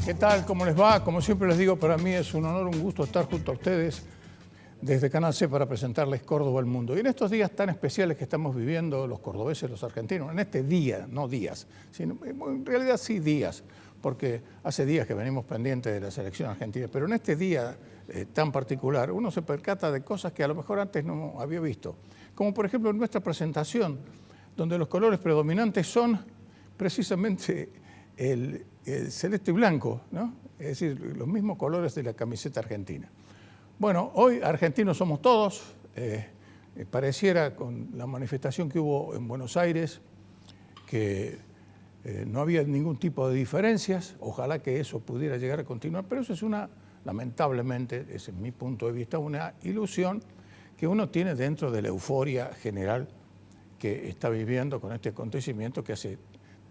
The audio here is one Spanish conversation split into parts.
¿Qué tal? ¿Cómo les va? Como siempre les digo, para mí es un honor, un gusto estar junto a ustedes desde Canal C para presentarles Córdoba al mundo. Y en estos días tan especiales que estamos viviendo los cordobeses, los argentinos, en este día, no días, sino en realidad sí días, porque hace días que venimos pendientes de la selección argentina, pero en este día tan particular uno se percata de cosas que a lo mejor antes no había visto. Como por ejemplo en nuestra presentación, donde los colores predominantes son precisamente el celeste y blanco, ¿no? Es decir, los mismos colores de la camiseta argentina. Bueno, hoy argentinos somos todos. Pareciera con la manifestación que hubo en Buenos Aires que no había ningún tipo de diferencias. Ojalá que eso pudiera llegar a continuar, pero eso es lamentablemente, ese es mi punto de vista, una ilusión que uno tiene dentro de la euforia general que está viviendo con este acontecimiento que hace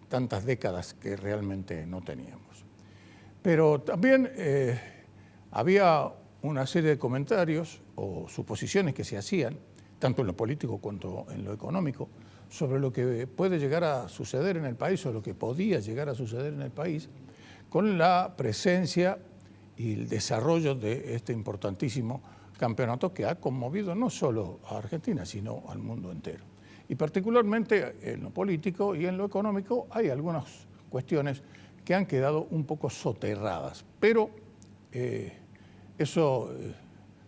tantas décadas que realmente no teníamos. Pero también había una serie de comentarios o suposiciones que se hacían, tanto en lo político cuanto en lo económico, sobre lo que puede llegar a suceder en el país o lo que podía llegar a suceder en el país con la presencia y el desarrollo de este importantísimo campeonato que ha conmovido no solo a Argentina, sino al mundo entero. Y particularmente en lo político y en lo económico hay algunas cuestiones que han quedado un poco soterradas, pero eso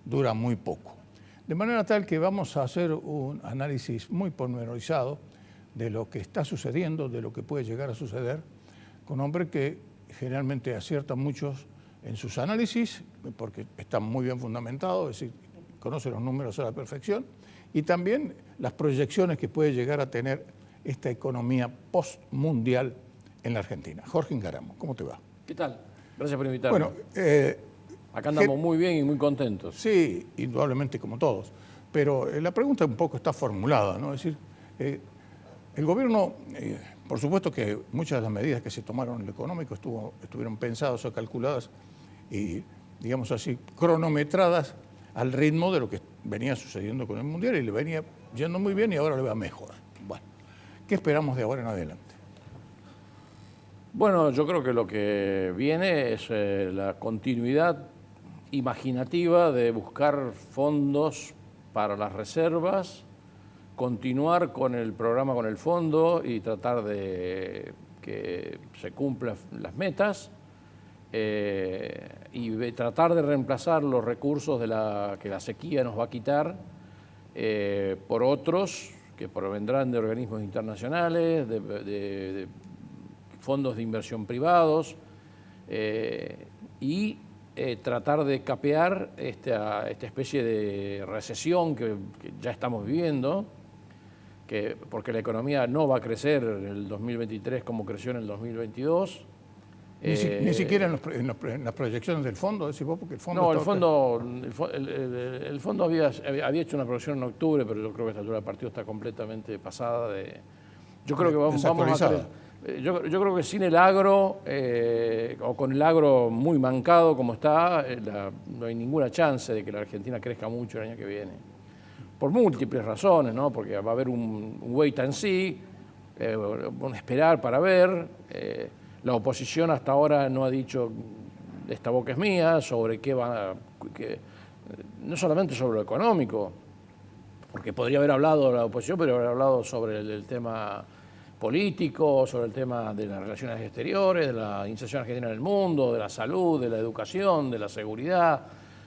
dura muy poco. De manera tal que vamos a hacer un análisis muy pormenorizado de lo que está sucediendo, de lo que puede llegar a suceder, con hombres que generalmente aciertan muchos en sus análisis, porque están muy bien fundamentados, es decir, conocen los números a la perfección, y también las proyecciones que puede llegar a tener esta economía postmundial en la Argentina. Jorge Ingaramo, ¿cómo te va? ¿Qué tal? Gracias por invitarme. Bueno, acá andamos muy bien y muy contentos. Sí, indudablemente como todos, pero la pregunta un poco está formulada, ¿no? Es decir, el gobierno, por supuesto que muchas de las medidas que se tomaron en lo económico estuvieron pensadas o calculadas y, digamos así, cronometradas al ritmo de lo que venía sucediendo con el Mundial y le venía yendo muy bien y ahora le va mejor. Bueno, ¿qué esperamos de ahora en adelante? Bueno, yo creo que lo que viene es la continuidad imaginativa de buscar fondos para las reservas, continuar con el programa con el fondo y tratar de que se cumplan las metas y tratar de reemplazar los recursos que la sequía nos va a quitar por otros que provendrán de organismos internacionales, de fondos de inversión privados y tratar de capear esta especie de recesión que ya estamos viviendo, porque la economía no va a crecer en el 2023 como creció en el 2022. Ni siquiera en las proyecciones del fondo, decís vos, porque el fondo... No, el fondo había hecho una proyección en octubre, pero yo creo que esta altura del partido está completamente pasada de... Yo creo que vamos a... Yo creo que sin el agro, o con el agro muy mancado como está, no hay ninguna chance de que la Argentina crezca mucho el año que viene. Por múltiples razones, ¿no? Porque va a haber un wait and see, un esperar para ver. La oposición hasta ahora no ha dicho, esta boca es mía, sobre qué va, no solamente sobre lo económico, porque podría haber hablado la oposición, podría haber hablado sobre el tema político, sobre el tema de las relaciones exteriores, de la inserción argentina en el mundo, de la salud, de la educación, de la seguridad,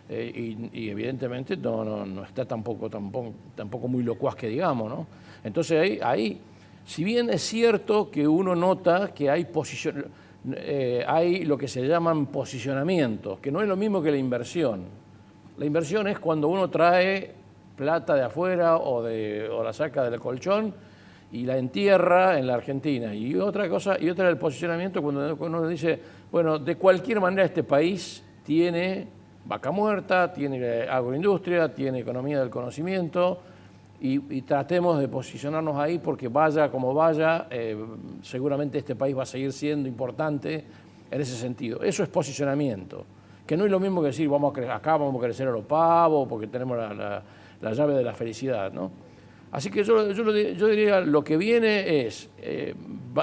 y evidentemente no está tampoco muy locuaz que digamos, ¿no? Entonces ahí si bien es cierto que uno nota que hay lo que se llaman posicionamientos, que no es lo mismo que la inversión. La inversión es cuando uno trae plata de afuera o la saca del colchón y la entierra en la Argentina. Y otra es el posicionamiento cuando uno dice, bueno, de cualquier manera este país tiene vaca muerta, tiene agroindustria, tiene economía del conocimiento, y tratemos de posicionarnos ahí porque vaya como vaya, seguramente este país va a seguir siendo importante en ese sentido. Eso es posicionamiento, que no es lo mismo que decir acá vamos a crecer a los pavos porque tenemos la llave de la felicidad, ¿no? Así que yo diría, lo que viene es,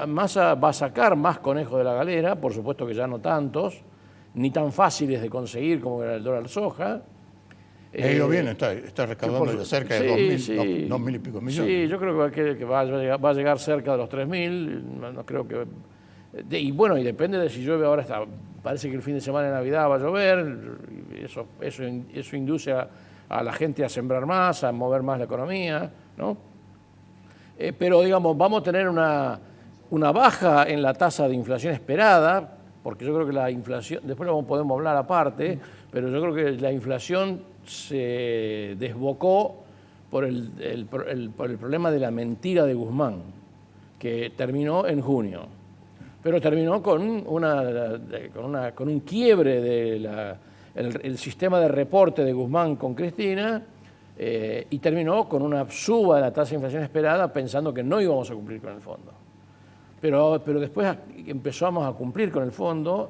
Massa va a sacar más conejos de la galera, por supuesto que ya no tantos, ni tan fáciles de conseguir como era el dólar soja. Ha ido bien, está recaudando cerca de 2.000 y pico millones. Sí, yo creo que va a llegar cerca de los 3.000, no creo que... y bueno, y depende de si llueve ahora, parece que el fin de semana de Navidad va a llover, eso induce a la gente a sembrar más, a mover más la economía, ¿no? Pero digamos, vamos a tener una baja en la tasa de inflación esperada, porque yo creo que la inflación, después podemos hablar aparte, pero yo creo que la inflación se desbocó por el problema de la mentira de Guzmán, que terminó en junio, pero terminó con un quiebre del sistema de reporte de Guzmán con Cristina, y terminó con una suba de la tasa de inflación esperada pensando que no íbamos a cumplir con el fondo. Pero después empezamos a cumplir con el fondo,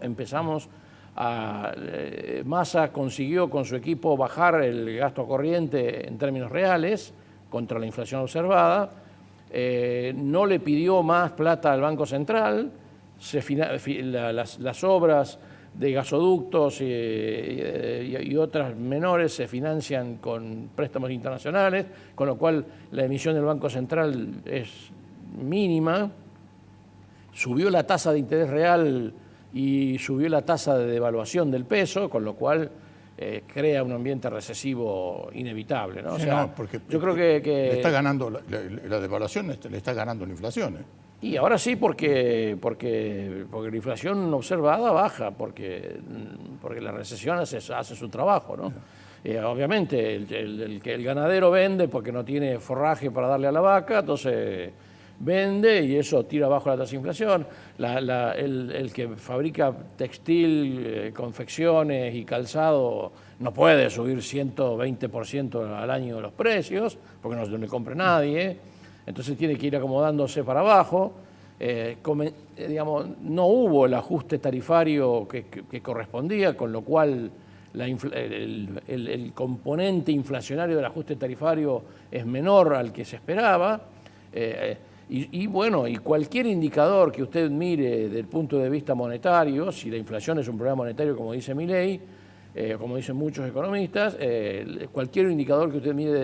Massa consiguió con su equipo bajar el gasto corriente en términos reales contra la inflación observada, no le pidió más plata al Banco Central, las obras de gasoductos y otras menores se financian con préstamos internacionales, con lo cual la emisión del Banco Central es mínima. Subió la tasa de interés real y subió la tasa de devaluación del peso, con lo cual crea un ambiente recesivo inevitable, ¿no? Sí, porque yo creo que le está ganando la devaluación, le está ganando la inflación. Y ahora sí, porque la inflación observada baja, porque la recesión hace su trabajo, ¿no? Obviamente el ganadero vende porque no tiene forraje para darle a la vaca, entonces vende y eso tira abajo la tasa de inflación. El que fabrica textil, confecciones y calzado no puede subir 120% al año los precios porque no le compra nadie, entonces tiene que ir acomodándose para abajo. Digamos, no hubo el ajuste tarifario que correspondía, con lo cual el componente inflacionario del ajuste tarifario es menor al que se esperaba. Y bueno, y cualquier indicador que usted mire desde el punto de vista monetario, si la inflación es un problema monetario, como dice Milei, como dicen muchos economistas, cualquier indicador que usted mire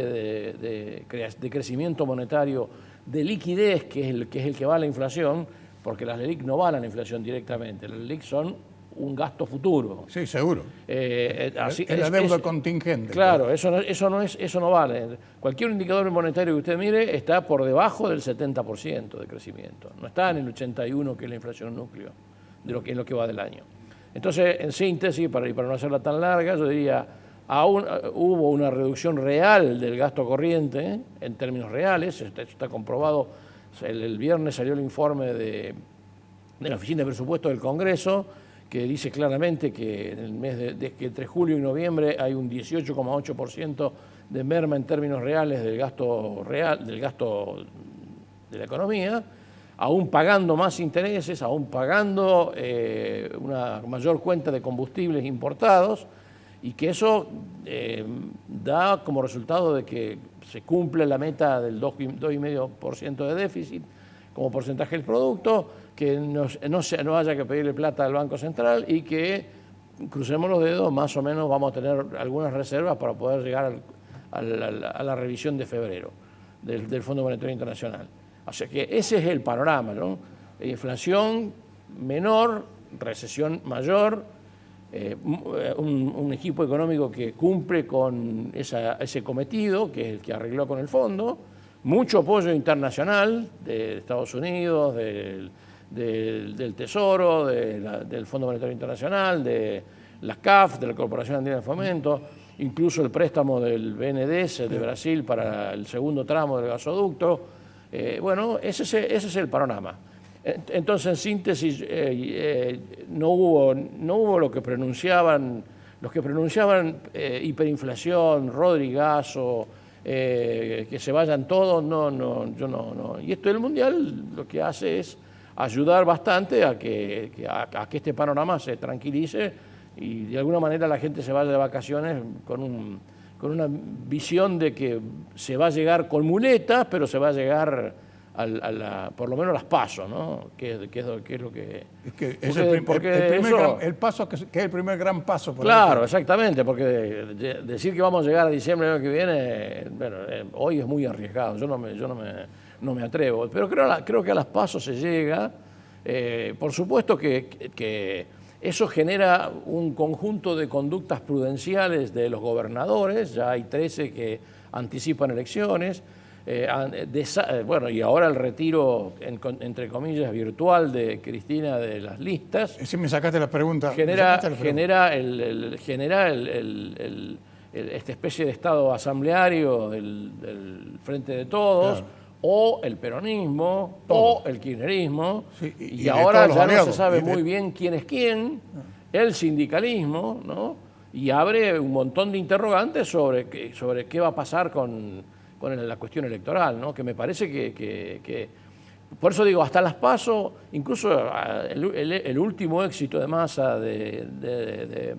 de crecimiento monetario, de liquidez, que es el que va a la inflación, porque las LELIQ no van a la inflación directamente, las LELIQ son un gasto futuro. Sí, seguro. Es la deuda contingente. Claro, eso no vale. Cualquier indicador monetario que usted mire está por debajo del 70% de crecimiento. No está en el 81%, que es la inflación núcleo, en lo que va del año. Entonces, en síntesis, para no hacerla tan larga, yo diría, hubo una reducción real del gasto corriente, en términos reales, está comprobado. El viernes salió el informe de la Oficina de Presupuestos del Congreso, que dice claramente que en el mes que entre julio y noviembre hay un 18,8% de merma en términos reales del gasto de la economía, aún pagando más intereses, aún pagando una mayor cuenta de combustibles importados, y que eso da como resultado de que se cumple la meta del 2,5% de déficit como porcentaje del producto, que no haya que pedirle plata al Banco Central y que, crucemos los dedos, más o menos vamos a tener algunas reservas para poder llegar a la revisión de febrero del Fondo Monetario Internacional. O sea que ese es el panorama, ¿no? Inflación menor, recesión mayor, un equipo económico que cumple con ese cometido, que es el que arregló con el fondo, mucho apoyo internacional de Estados Unidos, del Tesoro, del Fondo Monetario Internacional, de la CAF, de la Corporación Andina de Fomento, incluso el préstamo del BNDES de Brasil para el segundo tramo del gasoducto. Bueno, ese es el panorama. Entonces, en síntesis, no hubo lo que pronunciaban, los que pronunciaban hiperinflación, rodrigazo, que se vayan todos, yo no. Y esto del Mundial lo que hace es ayudar bastante a que este panorama se tranquilice y de alguna manera la gente se vaya de vacaciones con una visión de que se va a llegar con muletas, pero se va a llegar por lo menos a las PASO, ¿no? Que es lo que... Es que es el paso que es el primer gran paso. Claro, exactamente, porque decir que vamos a llegar a diciembre del año que viene, bueno, hoy es muy arriesgado, yo no me atrevo, pero creo que a las PASO se llega. Por supuesto que eso genera un conjunto de conductas prudenciales de los gobernadores, ya hay 13 que anticipan elecciones. Bueno, y ahora el retiro, entre comillas, virtual de Cristina de las listas. Sí, me sacaste la pregunta. Genera esta especie de estado asambleario del Frente de Todos, claro, o el peronismo, o el kirchnerismo, sí, y ahora ya no se sabe muy bien quién es quién, el sindicalismo, ¿no? Y abre un montón de interrogantes sobre qué va a pasar con la cuestión electoral, ¿no? Que me parece que por eso digo, hasta las PASO, incluso el último éxito de Massa de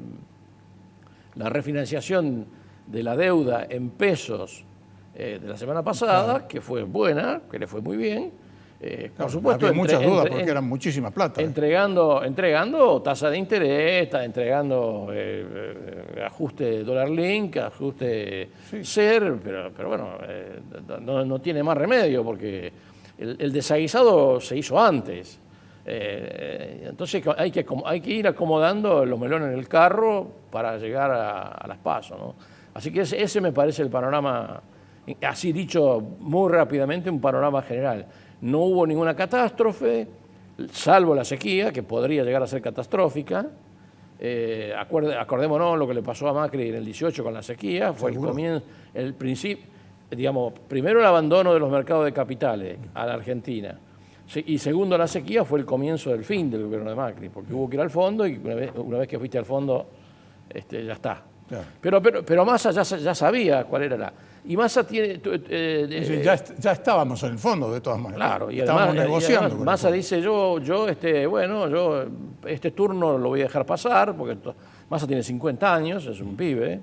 la refinanciación de la deuda en pesos de la semana pasada, claro, que fue buena, que le fue muy bien, claro, por supuesto. Había muchas dudas porque eran muchísimas plata. Entregando tasa de interés, entregando ajuste dólar link, ajuste SER, pero bueno, no tiene más remedio porque el desaguisado se hizo antes. Entonces hay que ir acomodando los melones en el carro para llegar a las PASO, ¿no? Así que ese me parece el panorama, así dicho muy rápidamente, un panorama general. No hubo ninguna catástrofe, salvo la sequía, que podría llegar a ser catastrófica. Acordémonos lo que le pasó a Macri en el 18 con la sequía, fue el principio, digamos, primero el abandono de los mercados de capitales a la Argentina, y segundo la sequía fue el comienzo del fin del gobierno de Macri, porque hubo que ir al fondo y una vez que fuiste al fondo, ya está. Claro. Pero Massa ya sabía cuál era y Massa tiene... ya estábamos en el fondo, de todas maneras. Claro, y estábamos negociando. Además, Massa dice, yo este turno lo voy a dejar pasar, porque Massa tiene 50 años, es un pibe,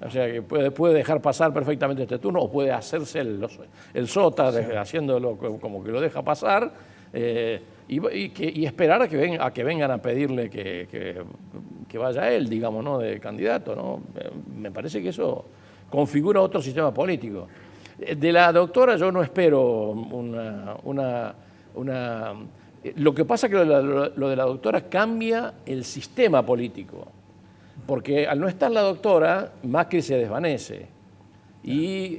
o sea que puede dejar pasar perfectamente este turno, o puede hacerse el sota, sí, haciéndolo como que lo deja pasar, y esperar a que vengan a pedirle que vaya él, digamos, ¿no?, de candidato, ¿no? Me parece que eso configura otro sistema político. De la doctora yo no espero Lo que pasa es que lo de la doctora cambia el sistema político, porque al no estar la doctora, Macri se desvanece. Y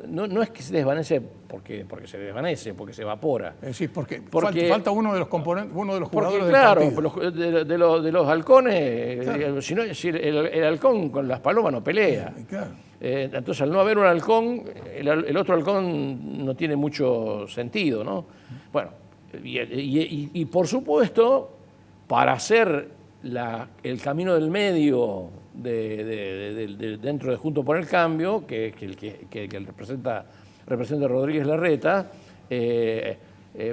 no es que se desvanece porque se desvanece, porque se evapora. Es decir, porque falta uno de los componentes, uno de los jugadores del partido. Claro, de los halcones, claro, si el halcón con las palomas no pelea. Claro. Entonces, al no haber un halcón, el otro halcón no tiene mucho sentido, ¿no? Bueno, y por supuesto, para hacer el camino del medio dentro de Juntos por el Cambio, que representa Rodríguez Larreta,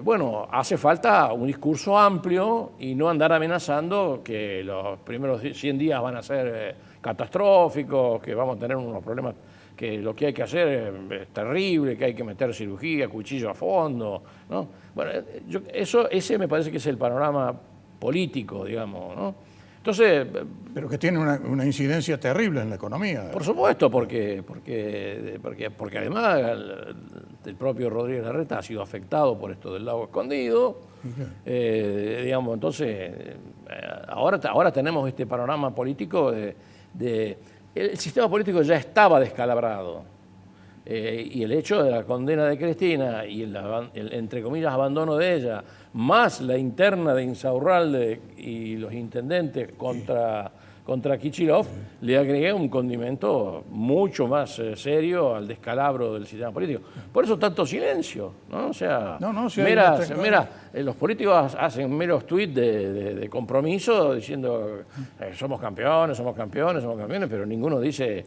bueno, hace falta un discurso amplio y no andar amenazando que los primeros 100 días van a ser catastróficos, que vamos a tener unos problemas, que lo que hay que hacer es terrible, que hay que meter cirugía, cuchillo a fondo, ¿no? Bueno, ese me parece que es el panorama político, digamos, ¿no? Entonces, pero que tiene una incidencia terrible en la economía. Por supuesto, porque además el propio Rodríguez Larreta ha sido afectado por esto del lago escondido. Okay. Digamos, entonces, ahora tenemos este panorama político el sistema político ya estaba descalabrado. Y el hecho de la condena de Cristina y el entre comillas, abandono de ella, más la interna de Insaurralde y los intendentes contra Kicillof, le agregué un condimento mucho más serio al descalabro del sistema político. Por eso tanto silencio, ¿no? O sea, los políticos hacen meros tuits de compromiso diciendo somos campeones, pero ninguno dice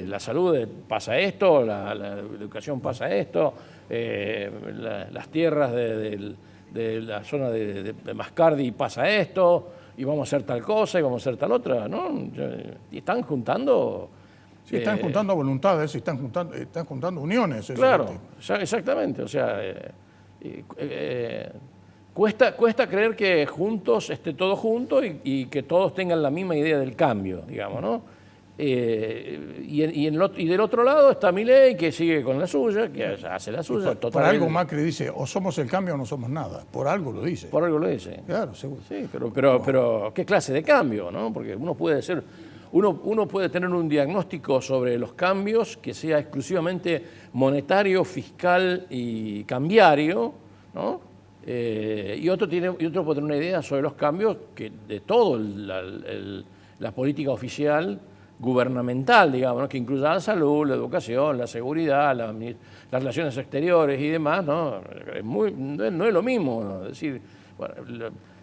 la salud pasa esto, la educación pasa esto, las tierras de la zona de Mascardi pasa esto, y vamos a hacer tal cosa y vamos a hacer tal otra, ¿no? Y están juntando Sí, están juntando voluntades, están juntando uniones. Claro, exactamente. O sea, cuesta creer que juntos esté todo junto y que todos tengan la misma idea del cambio, digamos, ¿no? Y del otro lado está Milei, que sigue con la suya, que hace la suya. Por algo Macri dice, o somos el cambio o no somos nada. Por algo lo dice. Por algo lo dice. Claro, seguro. Sí, pero ¿qué clase de cambio, no? Porque uno puede tener un diagnóstico sobre los cambios que sea exclusivamente monetario, fiscal y cambiario, ¿no? Y otro puede tener una idea sobre los cambios de todo la política oficial gubernamental, digamos, ¿no? Que incluya la salud, la educación, la seguridad, las relaciones exteriores y demás, ¿no? No es lo mismo, ¿no? Es decir, bueno,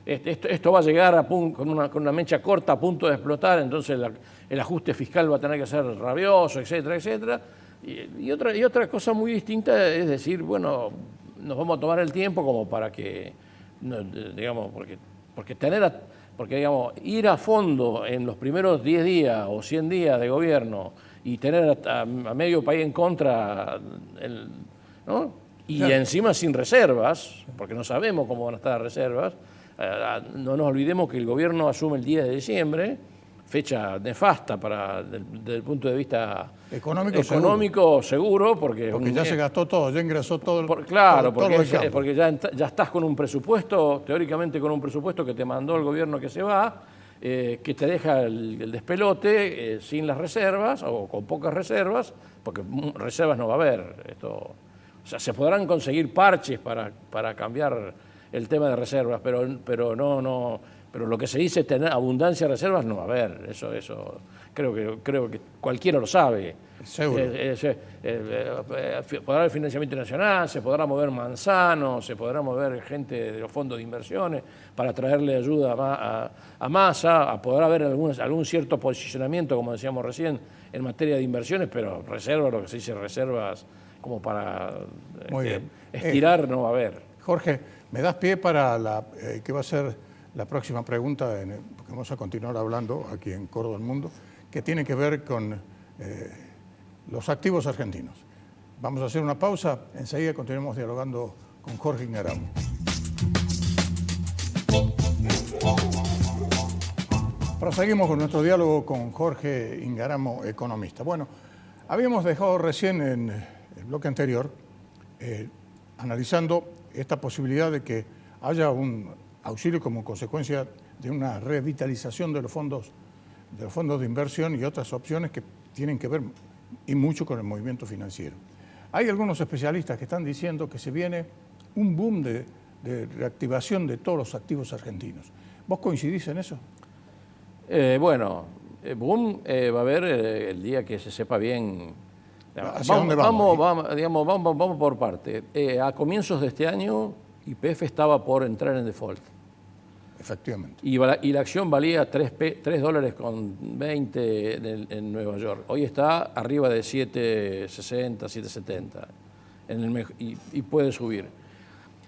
esto va a llegar con una mecha corta a punto de explotar, entonces el ajuste fiscal va a tener que ser rabioso, etcétera, etcétera. Y otra cosa muy distinta es decir, bueno, nos vamos a tomar el tiempo como para que, digamos, porque digamos, ir a fondo en los primeros 10 días o 100 días de gobierno y tener a medio país en contra, ¿no? Y claro, encima sin reservas, porque no sabemos cómo van a estar las reservas. No nos olvidemos que el gobierno asume el 10 de diciembre, fecha nefasta desde el punto de vista económico seguro porque ya se gastó todo, ya ingresó todo. Claro, porque ya estás con un presupuesto, teóricamente con un presupuesto que te mandó el gobierno que se va, que te deja el despelote sin las reservas o con pocas reservas, porque reservas no va a haber. O sea, se podrán conseguir parches para cambiar el tema de reservas, pero lo que se dice tener abundancia de reservas no va a haber. Eso creo que cualquiera lo sabe. Seguro. Podrá haber financiamiento nacional, se podrá mover Manzano, se podrá mover gente de los fondos de inversiones para traerle ayuda a Massa, podrá haber algún cierto posicionamiento, como decíamos recién, en materia de inversiones, pero reservas, lo que se dice reservas como para estirar, no va a haber. Jorge, ¿me das pie para que va a ser la próxima pregunta? Porque vamos a continuar hablando aquí en Córdoba el Mundo, que tiene que ver con los activos argentinos. Vamos a hacer una pausa, enseguida continuamos dialogando con Jorge Ingaramo. Proseguimos con nuestro diálogo con Jorge Ingaramo, economista. Bueno, habíamos dejado recién en el bloque anterior analizando esta posibilidad de que haya un auxilio como consecuencia de una revitalización de los fondos de inversión y otras opciones que tienen que ver y mucho con el movimiento financiero. Hay algunos especialistas que están diciendo que se viene un boom de reactivación de todos los activos argentinos. ¿Vos coincidís en eso? Boom va a haber el día que se sepa bien. Vamos por parte. A comienzos de este año, YPF estaba por entrar en default. Efectivamente. Y la acción valía $3.20 en Nueva York. Hoy está arriba de 7.60, 7.70 y puede subir.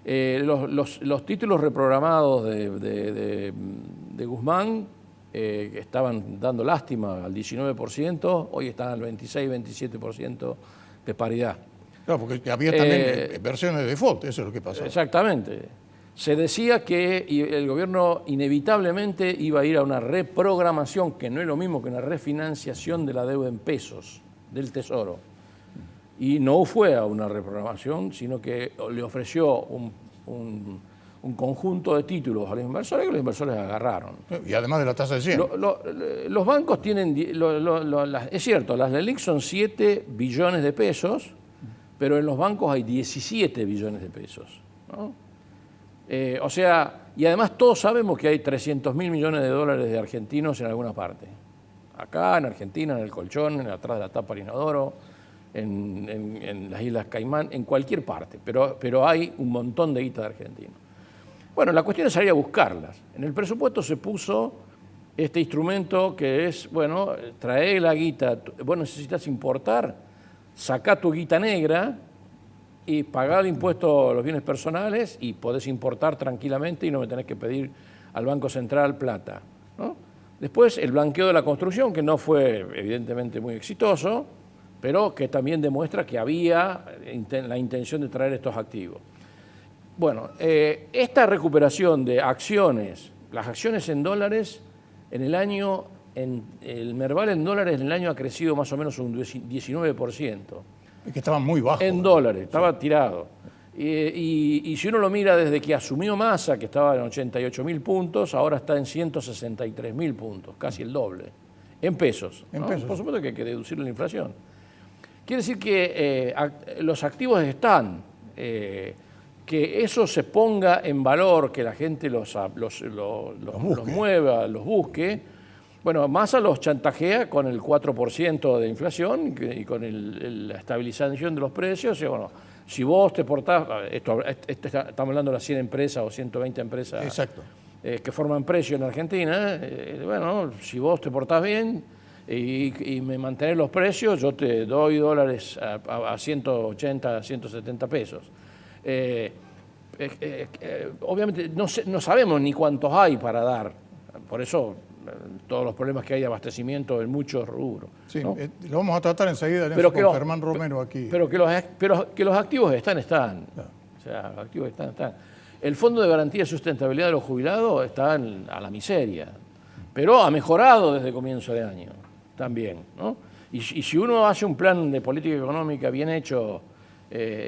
Los títulos reprogramados de Guzmán que estaban dando lástima al 19%, hoy están al 26, 27% de paridad. Claro, porque había también versiones de default, eso es lo que pasó. Exactamente. Se decía que el gobierno inevitablemente iba a ir a una reprogramación, que no es lo mismo que una refinanciación de la deuda en pesos del Tesoro. Y no fue a una reprogramación, sino que le ofreció un conjunto de títulos a los inversores que los inversores agarraron. Y además de la tasa de 100. Los bancos tienen, es cierto, las LELIQ son 7 billones de pesos, pero en los bancos hay 17 billones de pesos, ¿no? O sea, y además todos sabemos que hay 300.000 millones de dólares de argentinos en alguna parte. Acá, en Argentina, en el colchón, atrás de la tapa del inodoro, en las Islas Caimán, en cualquier parte, pero hay un montón de guita de argentinos. Bueno, la cuestión es salir a buscarlas. En el presupuesto se puso este instrumento que es, bueno, trae la guita, vos necesitas importar, sacá tu guita negra y pagá el impuesto a los bienes personales y podés importar tranquilamente y no me tenés que pedir al Banco Central plata, ¿no? Después el blanqueo de la construcción, que no fue evidentemente muy exitoso, pero que también demuestra que había la intención de traer estos activos. Bueno, esta recuperación de acciones, las acciones en dólares, el Merval en dólares en el año ha crecido más o menos un 19%. Es que estaba muy bajo. En dólares, estaba tirado. Y si uno lo mira desde que asumió Massa, que estaba en 88.000 puntos, ahora está en 163.000 puntos, casi el doble. En pesos. En ¿no? pesos. Por supuesto que hay que deducirle la inflación. Quiere decir que los activos están, que eso se ponga en valor, que la gente los mueva, los busque. Bueno, Massa los chantajea con el 4% de inflación y con la estabilización de los precios. Y bueno, si vos te portás, estamos hablando de las 100 empresas o 120 empresas. Exacto. Que forman precio en Argentina, bueno, si vos te portás bien y me mantenés los precios, yo te doy dólares a 180, 170 pesos. Obviamente no sabemos ni cuántos hay para dar, por eso todos los problemas que hay de abastecimiento en muchos rubros. Sí, ¿no? Lo vamos a tratar enseguida con Germán Romero aquí. Pero que los activos están. Claro. O sea, los activos están. El Fondo de Garantía y Sustentabilidad de los Jubilados está a la miseria, pero ha mejorado desde comienzo de año también, ¿no? Y si uno hace un plan de política económica bien hecho,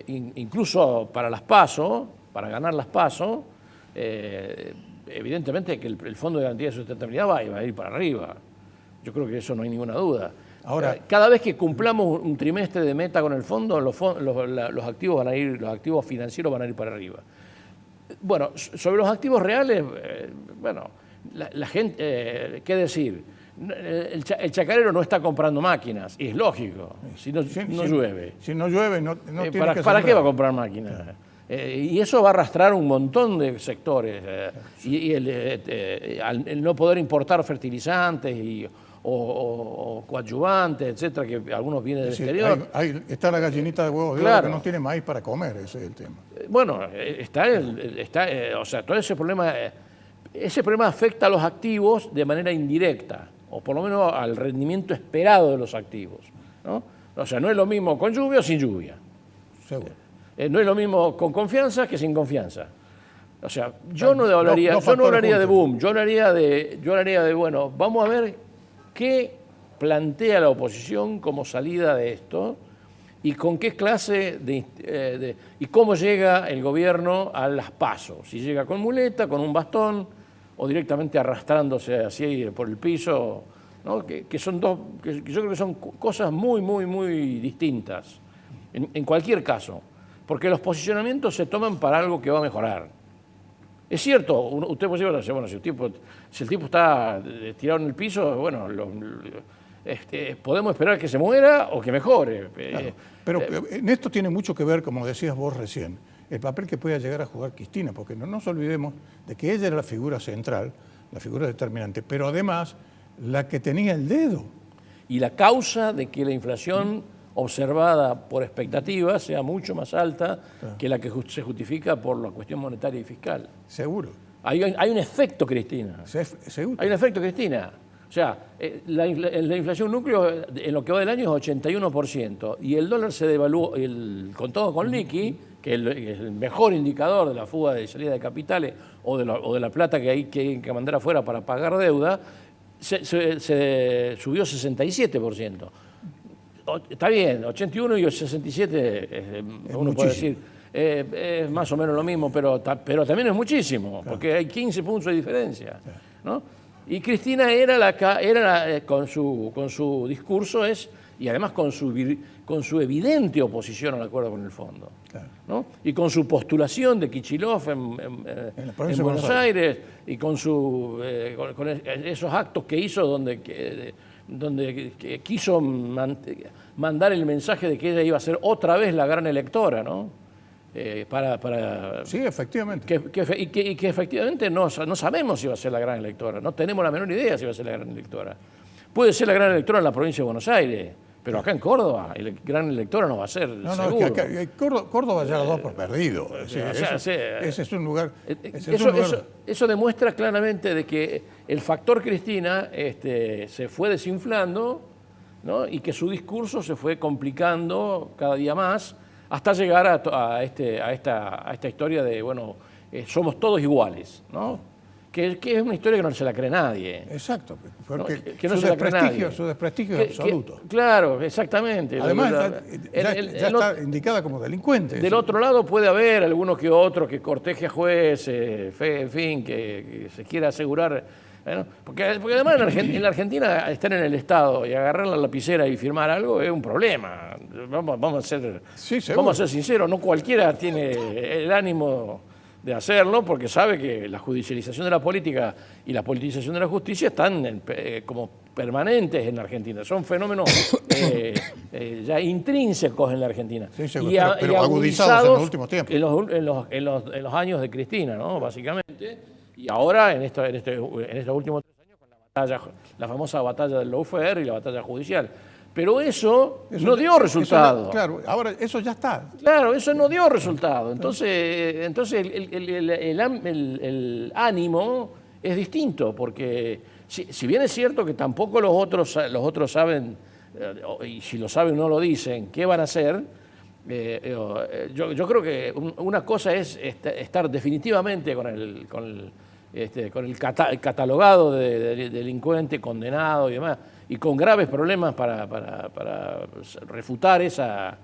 incluso para las PASO, para ganar las PASO, evidentemente que el Fondo de Garantía y Sustentabilidad va a ir para arriba. Yo creo que eso no hay ninguna duda. Ahora, cada vez que cumplamos un trimestre de meta con el fondo, los activos financieros van a ir para arriba. Bueno, sobre los activos reales, la gente, ¿qué decir? El chacarero no está comprando máquinas, y es lógico, si no llueve. Si no llueve, no tiene que ¿Para qué va a comprar máquinas? Y eso va a arrastrar un montón de sectores. Y el no poder importar fertilizantes o coadyuvantes, etcétera, que algunos vienen del exterior. Ahí está la gallinita de huevos de oro que no tiene maíz para comer, ese es el tema. Bueno, o sea, todo ese problema afecta a los activos de manera indirecta, o por lo menos al rendimiento esperado de los activos, ¿no? O sea, no es lo mismo con lluvia o sin lluvia. Seguro. No es lo mismo con confianza que sin confianza. O sea, yo no hablaría de boom, yo hablaría de, bueno, vamos a ver qué plantea la oposición como salida de esto y con qué clase y cómo llega el gobierno a las PASO. Si llega con muleta, con un bastón o directamente arrastrándose así por el piso, ¿no? que son dos, que yo creo que son cosas muy, muy, muy distintas en cualquier caso, porque los posicionamientos se toman para algo que va a mejorar. Es cierto, usted puede decir, bueno, si el tipo está tirado en el piso, bueno, podemos esperar que se muera o que mejore. Claro, pero en esto tiene mucho que ver, como decías vos recién, el papel que pueda llegar a jugar Cristina, porque no nos olvidemos de que ella era la figura central, la figura determinante, pero además la que tenía el dedo. Y la causa de que la inflación observada por expectativas sea mucho más alta que la que se justifica por la cuestión monetaria y fiscal. Seguro. Hay un efecto Cristina. Seguro. Hay un efecto Cristina. O sea, la inflación núcleo en lo que va del año es 81% y el dólar se devaluó, con todo con liqui, que es el mejor indicador de la fuga de salida de capitales o de la plata que hay que mandar afuera para pagar deuda, se subió 67%. Está bien, 81 y 67, uno puede decir, es más o menos lo mismo, pero también es muchísimo, porque hay 15 puntos de diferencia, ¿no? Y Cristina con su discurso y además con su evidente oposición al acuerdo con el fondo, ¿no? Y con su postulación de Kicillof en Buenos Aires y con esos actos que hizo donde quiso mandar el mensaje de que ella iba a ser otra vez la gran electora, ¿no? Sí, efectivamente. Y que efectivamente no sabemos si va a ser la gran electora, no tenemos la menor idea si va a ser la gran electora. Puede ser la gran electora en la provincia de Buenos Aires, Pero acá en Córdoba, el gran electora no va a ser seguro. Córdoba ya lo da por perdido. Ese es un lugar... Eso demuestra claramente de que el factor Cristina se fue desinflando, ¿no? Y que su discurso se fue complicando cada día más hasta llegar a esta historia de, bueno, somos todos iguales, ¿no? Que es una historia que no se la cree nadie. Exacto, porque que no su desprestigio es absoluto. Claro, exactamente. Además, ya está indicada como delincuente. Del otro lado puede haber alguno que otro que corteje a jueces, en fin, que se quiera asegurar. ¿no? Porque además en la Argentina estar en el Estado y agarrar la lapicera y firmar algo es un problema. Vamos a ser sinceros, no cualquiera tiene el ánimo de hacerlo, porque sabe que la judicialización de la política y la politización de la justicia están como permanentes en la Argentina. Son fenómenos ya intrínsecos en la Argentina. Sí, pero agudizados en los últimos tiempos. En los años de Cristina, ¿no? Básicamente. Y ahora, en estos últimos 3 años, con la famosa batalla del lawfare y la batalla judicial. Pero eso no dio resultado. Claro, ahora eso ya está. Claro, eso no dio resultado. Entonces el ánimo es distinto, porque si bien es cierto que tampoco los otros saben, y si lo saben no lo dicen, qué van a hacer, yo creo que una cosa es estar definitivamente con el catalogado de delincuente, condenado y demás, y con graves problemas para refutar esa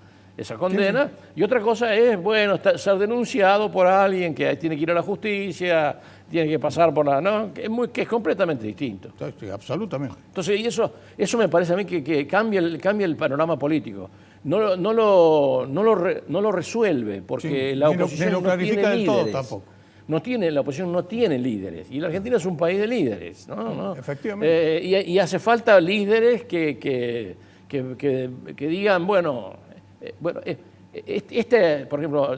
condena. Sí. Y otra cosa es, bueno, ser denunciado por alguien que tiene que ir a la justicia, tiene que pasar por la... ¿no? Que es completamente distinto. Sí, absolutamente. Entonces, y eso me parece a mí que cambia el panorama político. No lo resuelve, porque la oposición no tiene líderes. Tampoco. La oposición no tiene líderes, y la Argentina es un país de líderes, ¿no? Efectivamente. Y hace falta líderes que digan, bueno, por ejemplo,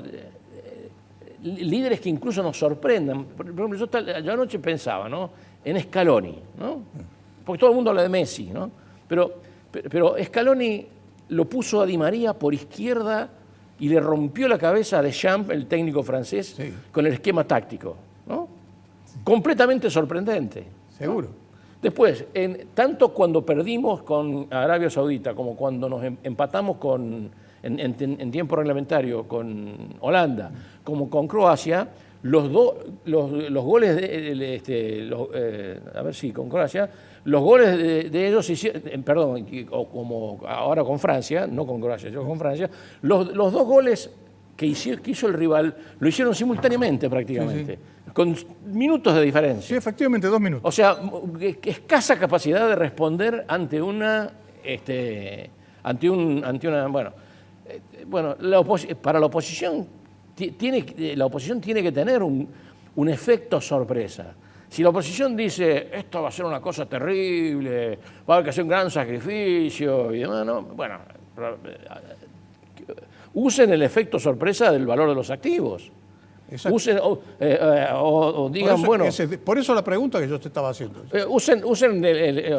líderes que incluso nos sorprendan. Por ejemplo, yo anoche pensaba, ¿no? En Scaloni, ¿no? Porque todo el mundo habla de Messi, ¿no? Pero Scaloni lo puso a Di María por izquierda y le rompió la cabeza a Deschamps, el técnico francés, sí, con el esquema táctico, ¿no? Sí. Completamente sorprendente. Seguro. ¿No? Después, tanto cuando perdimos con Arabia Saudita como cuando nos empatamos en tiempo reglamentario con Holanda, como con Croacia, los goles con Croacia, los goles de ellos como ahora con Francia, no con Croacia, yo con Francia, los 2 goles que hizo el rival lo hicieron simultáneamente prácticamente, sí, con minutos de diferencia. Sí, efectivamente, 2 minutos. O sea, escasa capacidad de responder ante una para la oposición tiene que tener un efecto sorpresa. Si la oposición dice, esto va a ser una cosa terrible, va a haber que hacer un gran sacrificio y demás, ¿no? Bueno, usen el efecto sorpresa del valor de los activos. Exacto. Usen o digan, por eso la pregunta que yo te estaba haciendo. Usen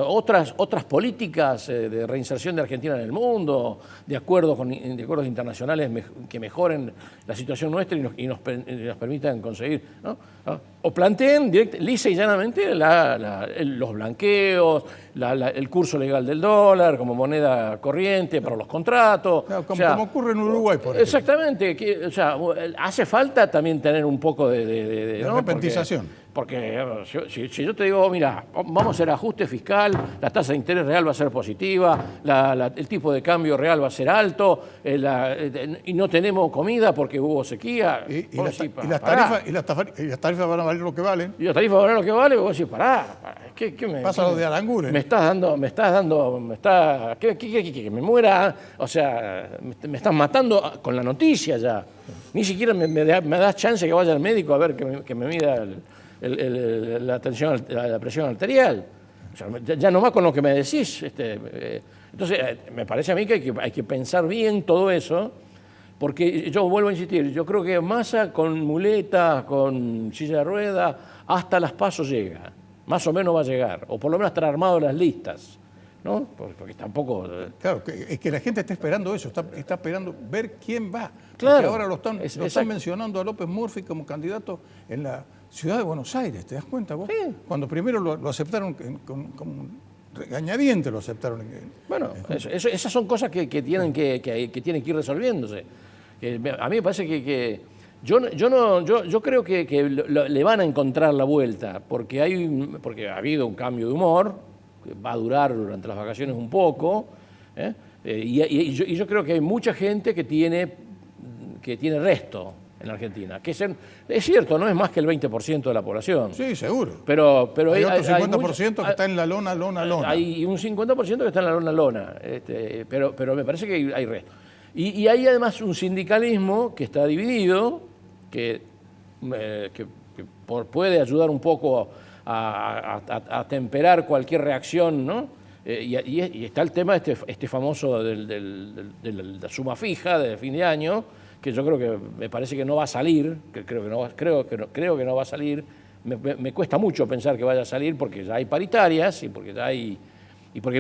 otras políticas de reinserción de Argentina en el mundo, de acuerdos internacionales que mejoren la situación nuestra y nos permitan conseguir, ¿no? O planteen lisa y llanamente los blanqueos, el curso legal del dólar como moneda corriente para los contratos. Claro, como ocurre en Uruguay, por ejemplo. Exactamente. Hace falta también tener un poco de ¿no? Repentización. Porque si yo te digo, mira, vamos a hacer ajuste fiscal, la tasa de interés real va a ser positiva, el tipo de cambio real va a ser alto, y no tenemos comida porque hubo sequía. Y las tarifas van a valer lo que valen. Y las tarifas van a valer lo que valen, y vos decís, pará, ¿qué me pasa lo de Aranguren? Que me muera, o sea, me estás matando con la noticia ya. Ni siquiera me das chance que vaya al médico a ver que me mida la presión arterial. O sea, ya nomás con lo que me decís. Entonces, me parece a mí que hay que pensar bien todo eso, porque yo vuelvo a insistir, yo creo que Massa con muletas, con silla de ruedas, hasta las PASO llega. Más o menos va a llegar, o por lo menos estar armado las listas. ¿no? Porque tampoco... Claro, es que la gente está esperando eso, está esperando ver quién va. Claro. Porque ahora lo están mencionando a López Murphy como candidato en la ciudad de Buenos Aires, ¿te das cuenta vos? Sí. Cuando primero lo aceptaron con regañadientes, lo aceptaron. Bueno, esas son cosas que tienen que ir resolviéndose. A mí me parece que yo creo que le van a encontrar la vuelta, porque ha habido un cambio de humor, que va a durar durante las vacaciones un poco, y yo creo que hay mucha gente que tiene resto en la Argentina. Es cierto, no es más que el 20% de la población. Sí, seguro. Pero hay otro 50% que está en la lona. Hay un 50% que está en la lona, pero me parece que hay resto. Y hay además un sindicalismo que está dividido, que puede ayudar un poco a temperar cualquier reacción, ¿no? Y está el tema este famoso de la suma fija de fin de año, que yo creo que me parece que no va a salir, creo que no va a salir. Me cuesta mucho pensar que vaya a salir porque ya hay paritarias y porque hay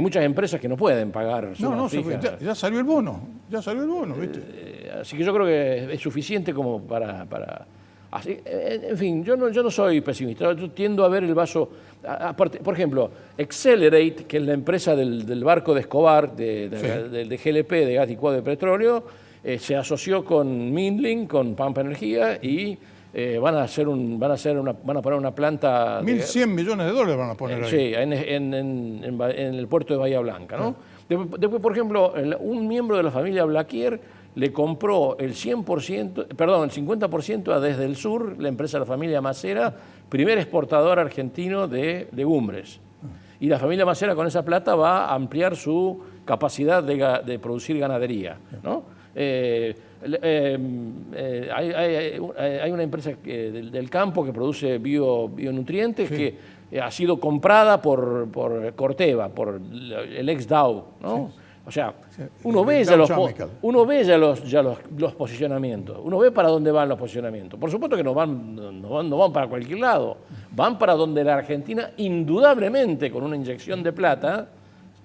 muchas empresas que no pueden pagar sumas fijas. Ya salió el bono, ¿viste? Así que yo creo que es suficiente como para así, en fin, yo no soy pesimista, yo tiendo a ver el vaso. Aparte, por ejemplo, Excelerate, que es la empresa del barco de Escobar, de GLP, de gas licuado de petróleo, se asoció con Mindling, con Pampa Energía, y van a poner una planta... 1.100 millones de dólares van a poner ahí. Sí, en el puerto de Bahía Blanca, ¿no? Después, por ejemplo, un miembro de la familia Blaquier le compró el 50% a Desde el Sur, la empresa de la familia Macera, primer exportador argentino de legumbres. Y la familia Macera con esa plata va a ampliar su capacidad de producir ganadería, ¿no? Hay una empresa del campo que produce bionutrientes, sí, que ha sido comprada por Corteva, por el ex Dow, ¿no? Sí. O sea, uno ve ya los posicionamientos, uno ve para dónde van los posicionamientos. Por supuesto que no van para cualquier lado, van para donde la Argentina indudablemente con una inyección de plata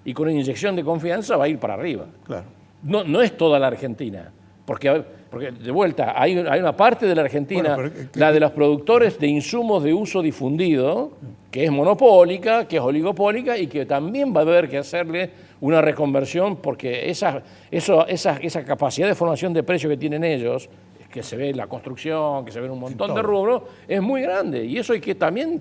y con una inyección de confianza va a ir para arriba. Claro. No es toda la Argentina, porque de vuelta hay una parte de la Argentina, la de los productores de insumos de uso difundido, que es monopólica, que es oligopólica y que también va a haber que hacerle una reconversión, porque esa capacidad de formación de precio que tienen ellos, que se ve en la construcción, que se ve en un montón de rubros, es muy grande y eso hay que también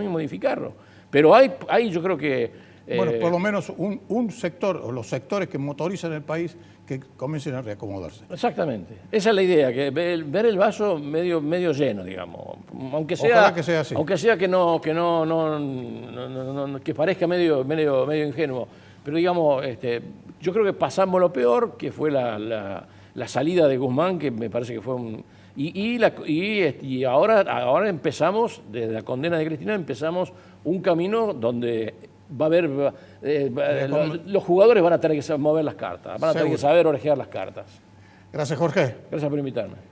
modificarlo. Pero hay yo creo que... Bueno, por lo menos un sector, o los sectores que motorizan el país, que comiencen a reacomodarse. Exactamente. Esa es la idea, que ver el vaso medio lleno, digamos. Aunque sea, ojalá que sea así. Aunque sea que parezca medio ingenuo. Pero digamos, yo creo que pasamos lo peor, que fue la salida de Guzmán, que me parece que fue un... Y ahora empezamos, desde la condena de Cristina, empezamos un camino donde va a haber, los jugadores van a tener que mover las cartas, van a tener que saber orejear las cartas. Gracias, Jorge. Gracias por invitarme.